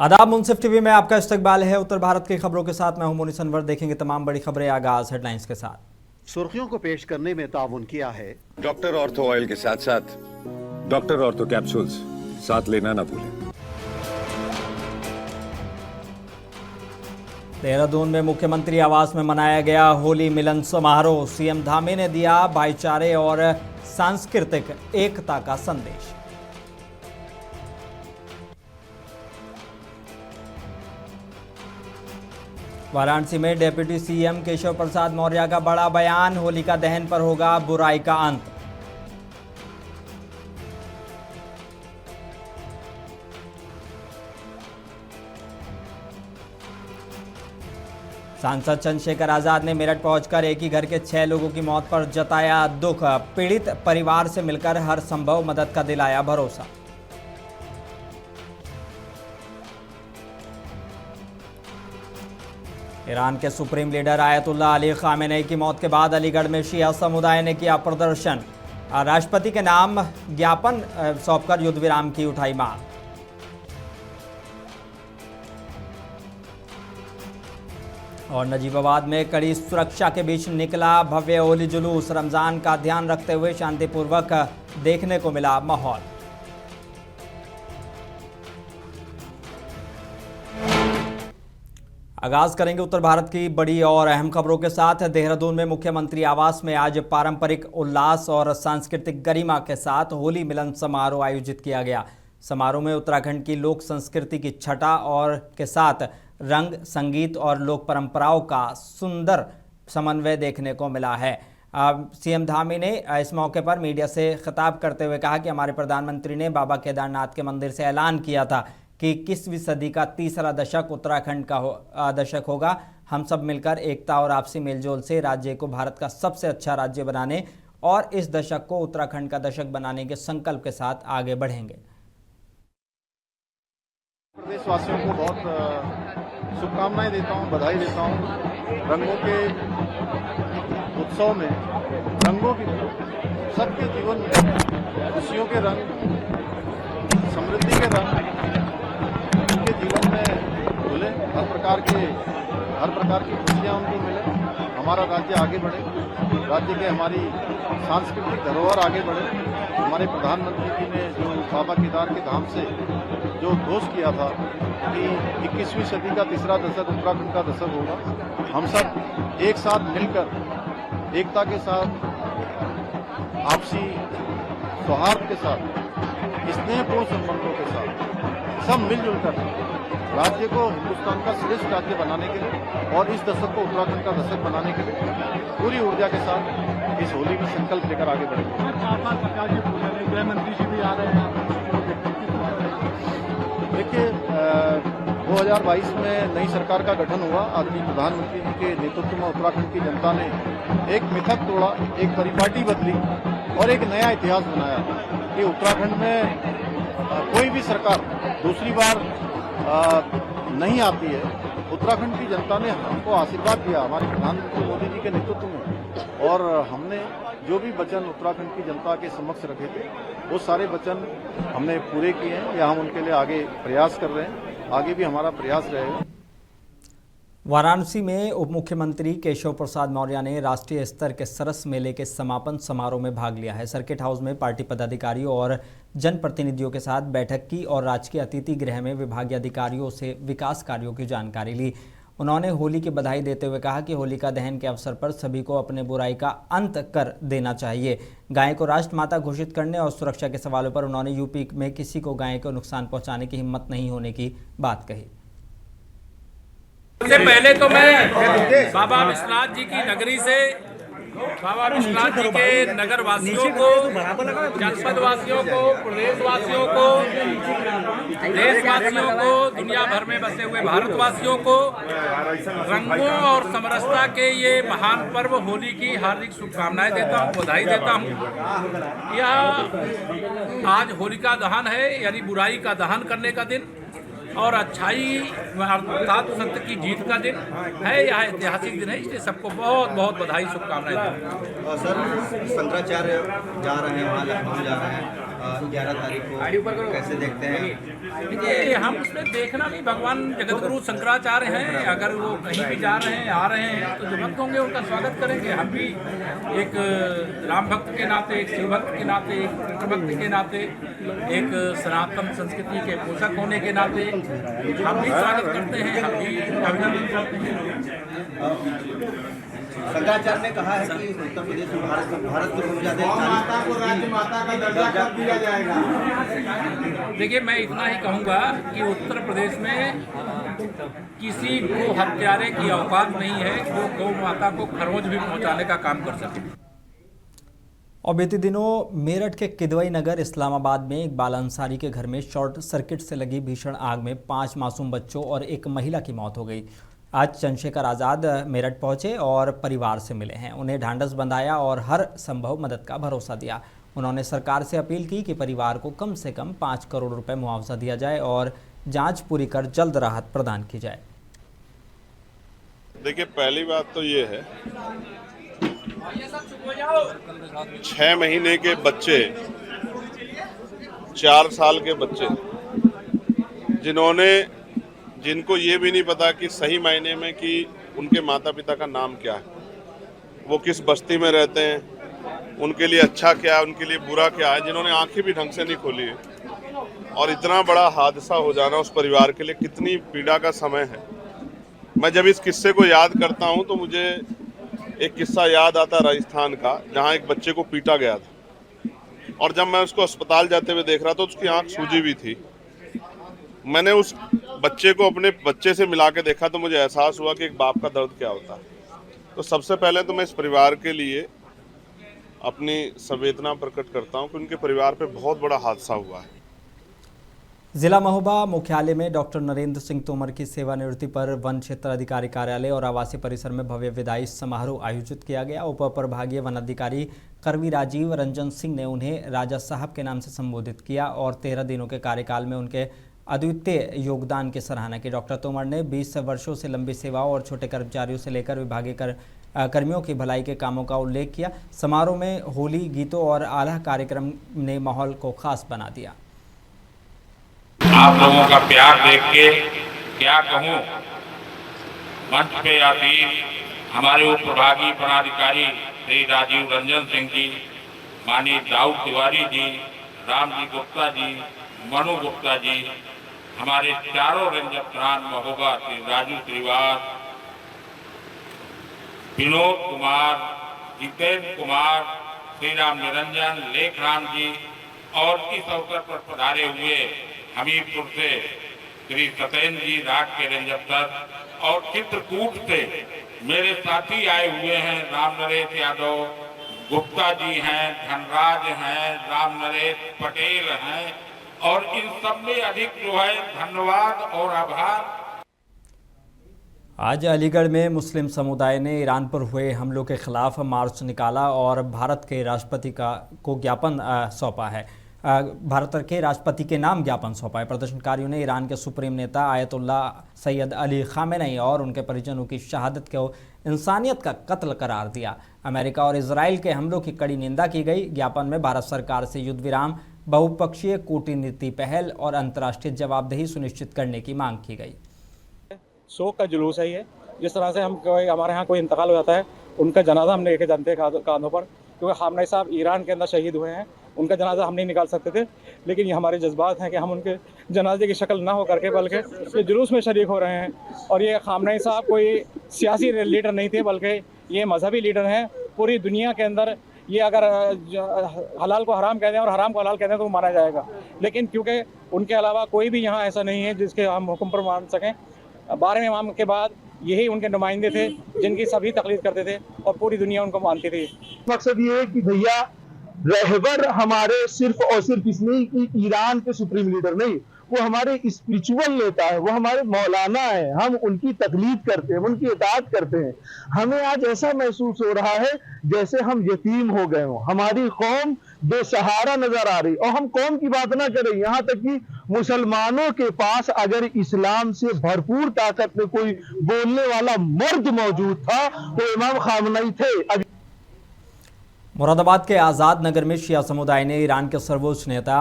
आदाब, मुंसिफ टीवी में आपका इस्तकबाल है। उत्तर भारत की खबरों के साथ मैं हूं मोनी सनवर। देखेंगे तमाम बड़ी खबरें। आगाज हेडलाइंस के साथ। सुर्खियों को पेश करने में ताउन किया है डॉक्टर ऑर्थो ऑयल के साथ साथ डॉक्टर ऑर्थो कैप्सूल्स साथ लेना ना भूलें। देहरादून में मुख्यमंत्री आवास में मनाया गया होली मिलन समारोह। सीएम धामी ने दिया भाईचारे और सांस्कृतिक एकता का संदेश। वाराणसी में डिप्टी सीएम केशव प्रसाद मौर्य का बड़ा बयान। होलिका दहन पर होगा बुराई का अंत। सांसद चंद्रशेखर आजाद ने मेरठ पहुंचकर एक ही घर के 6 लोगों की मौत पर जताया दुख। पीड़ित परिवार से मिलकर हर संभव मदद का दिलाया भरोसा। ईरान के supreme leader Ayatollah Ali Khamenei की मौत के बाद अलीगढ़ में शिया समुदाय ने किया प्रदर्शन। राष्ट्रपति के नाम ज्ञापन सौंपकर युद्ध विराम की उठाई मांग। और नजीबाबाद में कड़ी सुरक्षा के बीच निकला भव्य होली जुलूस। रमजान का ध्यान रखते हुए शांतिपूर्वक देखने को मिला माहौल। आगाज करेंगे उत्तर भारत की बड़ी और अहम खबरों के साथ। देहरादून में मुख्यमंत्री आवास में आज पारंपरिक उल्लास और सांस्कृतिक गरिमा के साथ होली मिलन समारोह आयोजित किया गया। समारोह में उत्तराखंड की लोक संस्कृति की छटा और के साथ रंग, संगीत और लोक परंपराओं का सुंदर समन्वय देखने को मिला है। सीएम धामी ने इस मौके पर मीडिया से खिताब करते हुए कहा कि हमारे प्रधानमंत्री ने बाबा केदारनाथ के मंदिर से ऐलान किया था कि 21वीं सदी का तीसरा दशक उत्तराखंड का दशक होगा। हम सब मिलकर एकता और आपसी मेलजोल से राज्य को भारत का सबसे अच्छा राज्य बनाने और इस दशक को उत्तराखंड का दशक बनाने के संकल्प के साथ आगे बढ़ेंगे। प्रदेशवासियों को बहुत शुभकामनाएं देता हूं, बधाई देता हूं। रंगों के उत्सव में रंगों की सबके जीवन में खुशियों के रंग, समृद्धि के रंग उनके जीवन में खुले। हर प्रकार की खुशियां उनको मिले। हमारा राज्य आगे बढ़े, राज्य के हमारी सांस्कृतिक धरोहर आगे बढ़े। हमारे प्रधानमंत्री जी ने जो बाबा केदार के धाम से जो घोष किया था कि 21वीं सदी का तीसरा दशक उत्तराखंड का दशक होगा, हम सब एक साथ मिलकर एकता के साथ, आपसी सौहार्द के साथ, स्नेहपूर्ण संबंधों के साथ सब मिलजुल कर राज्य को हिंदुस्तान का श्रेष्ठ राज्य बनाने के लिए और इस दशक को उत्तराखंड का दशक बनाने के लिए पूरी ऊर्जा के साथ इस होली में संकल्प लेकर आगे बढ़ेंगे। गृह मंत्री जी भी आ रहे हैं। देखिए, 2022 में नई सरकार का गठन हुआ। आदरणीय प्रधानमंत्री जी के नेतृत्व में उत्तराखंड की जनता ने एक मिथक तोड़ा, एक परिपाटी बदली और एक नया इतिहास बनाया कि उत्तराखंड में कोई भी सरकार दूसरी बार नहीं आती है। उत्तराखंड की जनता ने हमको आशीर्वाद दिया हमारे प्रधानमंत्री मोदी जी के नेतृत्व में, और हमने जो भी वचन उत्तराखंड की जनता के समक्ष रखे थे वो सारे वचन हमने पूरे किए हैं या हम उनके लिए आगे प्रयास कर रहे हैं। आगे भी हमारा प्रयास रहेगा। वाराणसी में उप मुख्यमंत्री केशव प्रसाद मौर्य ने राष्ट्रीय स्तर के सरस मेले के समापन समारोह में भाग लिया है। सर्किट हाउस में पार्टी पदाधिकारियों और जनप्रतिनिधियों के साथ बैठक की और राजकीय अतिथि गृह में विभागीय अधिकारियों से विकास कार्यों की जानकारी ली। उन्होंने होली की बधाई देते हुए कहा कि होलिका दहन के अवसर पर सभी को अपने बुराई का अंत कर देना चाहिए। गाय को राष्ट्रमाता घोषित करने और सुरक्षा के सवालों पर उन्होंने यूपी में किसी को गाय को नुकसान पहुंचाने की हिम्मत नहीं होने की बात कही। सबसे पहले तो मैं बाबा विश्वनाथ जी की नगरी से बाबा विश्वनाथ जी के नगर वासियों को, जनपद वासियों को, प्रदेशवासियों को, देशवासियों को, दुनिया भर में बसे हुए भारतवासियों को रंगों और समरसता के ये महान पर्व होली की हार्दिक शुभकामनाएं देता हूँ, बधाई देता हूँ। यह आज होलिका दहन है, यानी बुराई का दहन करने का दिन और अच्छाई अर्थात सत्य की जीत का दिन है। यह ऐतिहासिक दिन है, इसलिए सबको बहुत बहुत बधाई शुभकामनाएं। सर, शंकराचार्य जा रहे हैं, वहाँ लखनऊ जा रहे हैं, 11 तारीख को कैसे देखते हैं? देखिए, हम उसमें देखना नहीं, भगवान जगतगुरु शंकराचार्य हैं, अगर वो कहीं भी जा रहे हैं आ रहे हैं तो जो भक्त होंगे उनका स्वागत करेंगे। हम भी एक राम भक्त के नाते, एक शिव भक्त के नाते, एक कृष्ण भक्त के नाते, एक सनातन संस्कृति के पोषक होने के नाते हम भी स्वागत करते हैं, हम भी अभिनंदन करते हैं। शंकराचार्य ने कहा है कि उत्तर प्रदेश में भारत को सबसे ज्यादा माता का दर्जा कब दिया जाएगा? देखिए, मैं इतना ही कहूँगा कि उत्तर प्रदेश में किसी गो हत्यारे की औकात नहीं है जो गौ माता को खरोंच भी पहुँचाने का काम कर सके। और बीते दिनों मेरठ के किदवई नगर इस्लामाबाद में एक बाल अंसारी के घर में शॉर्ट सर्किट से लगी भीषण आग में 5 मासूम बच्चों और एक महिला की मौत हो गई। आज चंद्रशेखर आज़ाद मेरठ पहुंचे और परिवार से मिले हैं, उन्हें ढांढस बंधाया और हर संभव मदद का भरोसा दिया। उन्होंने सरकार से अपील की कि परिवार को कम से कम 5 करोड़ रुपए मुआवजा दिया जाए और जांच पूरी कर जल्द राहत प्रदान की जाए। देखिए, पहली बात तो ये है, 6 महीने के बच्चे, 4 साल के बच्चे, जिनको ये भी नहीं पता कि सही मायने में कि उनके माता पिता का नाम क्या है, वो किस बस्ती में रहते हैं, उनके लिए अच्छा क्या है, उनके लिए बुरा क्या है, जिन्होंने आंखें भी ढंग से नहीं खोली है, और इतना बड़ा हादसा हो जाना उस परिवार के लिए कितनी पीड़ा का समय है। मैं जब इस किस्से को याद करता हूँ तो मुझे एक किस्सा याद आता राजस्थान का, जहाँ एक बच्चे को पीटा गया था, और जब मैं उसको अस्पताल जाते हुए देख रहा था तो उसकी आंख सूजी हुई थी। मैंने उस बच्चे को अपने बच्चे से मिला के देखा तो मुझे एहसास हुआ कि एक बाप का दर्द क्या होता है। तो सबसे पहले तो मैं इस परिवार के लिए अपनी संवेदना प्रकट करता हूं कि उनके परिवार पे बहुत बड़ा हादसा हुआ है। जिला महोबा मुख्यालय में डॉक्टर नरेंद्र सिंह तोमर की सेवानिवृत्ति पर वन क्षेत्र अधिकारी कार्यालय और आवासीय परिसर में भव्य विदाई समारोह आयोजित किया गया। उप प्रभागीय वन अधिकारी कर्वी राजीव रंजन सिंह ने उन्हें राजा साहब के नाम से संबोधित किया और 13 दिनों के कार्यकाल में उनके अद्वितीय योगदान की सराहना की। डॉक्टर तोमर ने 20 वर्षों से लंबी सेवा और छोटे कर्मचारियों से लेकर विभागीय कर्मियों की भलाई के कामों का उल्लेख किया। समारोह में होली गीतों और आला कार्यक्रम ने माहौल को खास बना दिया। आप लोगों का प्यार देख के क्या कहूँ, मंच पे आती हमारे उप प्रभागीय वनाधिकारी श्री राजीव रंजन सिंह जी, माननीय दाऊद तिवारी जी, राम जी गुप्ता जी, मनु गुप्ता जी, हमारे चारों रेंजर प्राण महोबा श्री राजू श्रीवास, विनोद कुमार, जितेंद्र कुमार, श्री राम निरंजन, लेखराम जी, और इस अवसर पर पधारे हुए हमीरपुर से श्री सत्येंद्र जी, राग के रेंजर सर, और चित्रकूट से मेरे साथी आए हुए हैं, राम नरेश यादव, गुप्ता जी हैं, धनराज हैं, राम नरेश पटेल हैं, और इन सब में अधिक जो है धन्यवाद और आभार। आज अलीगढ़ में मुस्लिम समुदाय ने ईरान पर हुए हमलों के खिलाफ मार्च निकाला और भारत के राष्ट्रपति को ज्ञापन सौंपा है। भारत के राष्ट्रपति के नाम ज्ञापन सौंपा है। प्रदर्शनकारियों ने ईरान के सुप्रीम नेता आयतुल्लाह सैयद अली खामेनी और उनके परिजनों की शहादत को इंसानियत का कत्ल करार दिया। अमेरिका और इजराइल के हमलों की कड़ी निंदा की गई। ज्ञापन में भारत सरकार से युद्ध विराम, बहुपक्षीय कूटनीति पहल और अंतर्राष्ट्रीय जवाबदेही सुनिश्चित करने की मांग की गई। शोक का जुलूस है ये। जिस तरह से हमारे यहाँ कोई इंतकाल हो जाता है, उनका जनाजा हम लेके जानते हैं कांधों पर, क्योंकि खामनेई साहब ईरान के अंदर शहीद हुए हैं, उनका जनाजा हम नहीं निकाल सकते थे, लेकिन ये हमारे जज्बात हैं कि हम उनके जनाजे की शक्ल ना हो करके बल्कि ये जुलूस में शरीक हो रहे हैं। और ये खामनेई साहब कोई सियासी लीडर नहीं थे, बल्कि ये मजहबी लीडर हैं। पूरी दुनिया के अंदर ये अगर हलाल को हराम कह दें और हराम को हलाल कह दें तो वो माना जाएगा, लेकिन क्योंकि उनके अलावा कोई भी यहाँ ऐसा नहीं है जिसके हम हुक्म पर मान सकें। 12वें इमाम के बाद यही उनके नुमाइंदे थे जिनकी सभी तकलीफ करते थे और पूरी दुनिया उनको मानती थी। मकसद ये है कि भैया रहबर हमारे सिर्फ और सिर्फ इसलिए कि ईरान के सुप्रीम लीडर नहीं, वो हमारे स्पिरिचुअल नेता है, वो हमारे मौलाना है। हम उनकी तकलीद करते हैं, उनकी इताअत करते हैं। हमें आज ऐसा महसूस हो रहा है जैसे हम यतीम हो गए हों, हमारी कौम बेसहारा नजर आ रही। और हम कौम की बात ना करें, यहाँ तक कि मुसलमानों के पास अगर इस्लाम से भरपूर ताकत में कोई बोलने वाला मर्द मौजूद था तो इमाम खामनेई थे। मुरादाबाद के आज़ाद नगर में शिया समुदाय ने ईरान के सर्वोच्च नेता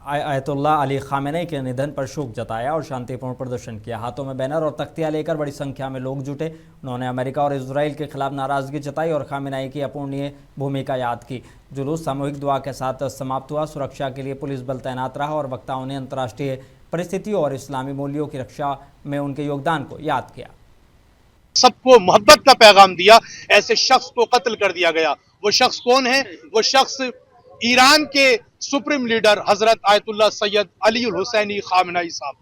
आयतुल्लाह अली खामेनेई के निधन पर शोक जताया और शांतिपूर्ण प्रदर्शन किया। हाथों में बैनर और तख्तियां लेकर बड़ी संख्या में लोग जुटे। उन्होंने अमेरिका और इजराइल के खिलाफ नाराजगी जताई और खामेनेई की अपूर्णीय भूमिका याद की। जुलूस सामूहिक दुआ के साथ समाप्त हुआ। सुरक्षा के लिए पुलिस बल तैनात रहा और वक्ताओं ने अंतर्राष्ट्रीय परिस्थितियों और इस्लामी मूल्यों की रक्षा में उनके योगदान को याद किया। सबको मोहब्बत का पैगाम दिया, ऐसे शख्स को कत्ल कर दिया गया। वो शख्स कौन है? वो शख्स ईरान के सुप्रीम लीडर हजरत आयतुल्लाह सैयद अली हुसैनी खामेनेई साहब।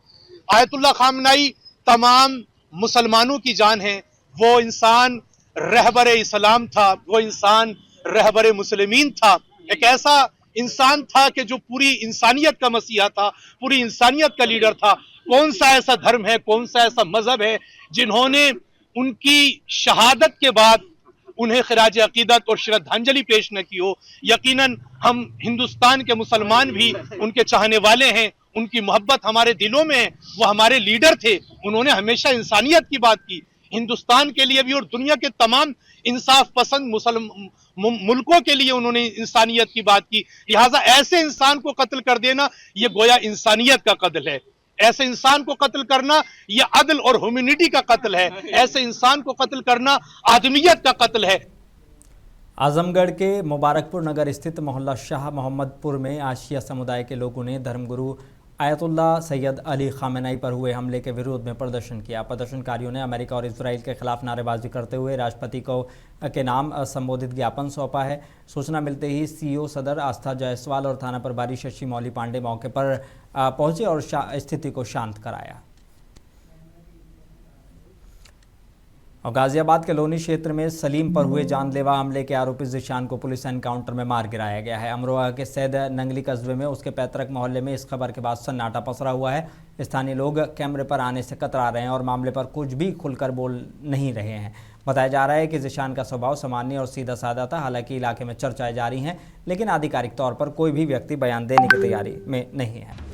आयतुल्लाह खामेनेई तमाम मुसलमानों की जान है। वो इंसान रहबर इस्लाम था, वो इंसान रहबर मुस्लिमीन था। एक ऐसा इंसान था कि जो पूरी इंसानियत का मसीहा था, पूरी इंसानियत का लीडर था। कौन सा ऐसा धर्म है, कौन सा ऐसा मजहब है जिन्होंने उनकी शहादत के बाद उन्हें खिराज अकीदत और श्रद्धांजलि पेश न की हो। यकीनन हम हिंदुस्तान के मुसलमान भी उनके चाहने वाले हैं, उनकी मोहब्बत हमारे दिलों में है। वो हमारे लीडर थे, उन्होंने हमेशा इंसानियत की बात की, हिंदुस्तान के लिए भी और दुनिया के तमाम इंसाफ पसंद मुल्कों के लिए उन्होंने इंसानियत की बात की। लिहाजा ऐसे इंसान को कत्ल कर देना ये गोया इंसानियत का कत्ल है। ऐसे इंसान को कत्ल करना यह अदल और ह्यूमैनिटी का कत्ल है। ऐसे इंसान को कत्ल करना आदमियत का कत्ल है। आजमगढ़ के मुबारकपुर नगर स्थित मोहल्ला शाह मोहम्मदपुर में आज शिया समुदाय के लोगों ने धर्मगुरु आयतुल्लाह सैयद अली खामेनेई पर हुए हमले के विरोध में प्रदर्शन किया। प्रदर्शनकारियों ने अमेरिका और इजराइल के खिलाफ नारेबाजी करते हुए राष्ट्रपति को के नाम संबोधित ज्ञापन सौंपा है। सूचना मिलते ही सीओ सदर आस्था जायसवाल और थाना प्रभारी शशि मौली पांडे मौके पर पहुंचे और स्थिति को शांत कराया। और गाजियाबाद के लोनी क्षेत्र में सलीम पर हुए जानलेवा हमले के आरोपी जिशान को पुलिस एनकाउंटर में मार गिराया गया है। अमरोहा के सैद नंगली कस्बे में उसके पैतृक मोहल्ले में इस खबर के बाद सन्नाटा पसरा हुआ है। स्थानीय लोग कैमरे पर आने से कतरा रहे हैं और मामले पर कुछ भी खुलकर बोल नहीं रहे हैं। बताया जा रहा है कि जिशान का स्वभाव सामान्य और सीधा साधा था। हालांकि इलाके में चर्चाएं जारी हैं, लेकिन आधिकारिक तौर पर कोई भी व्यक्ति बयान देने की तैयारी में नहीं है।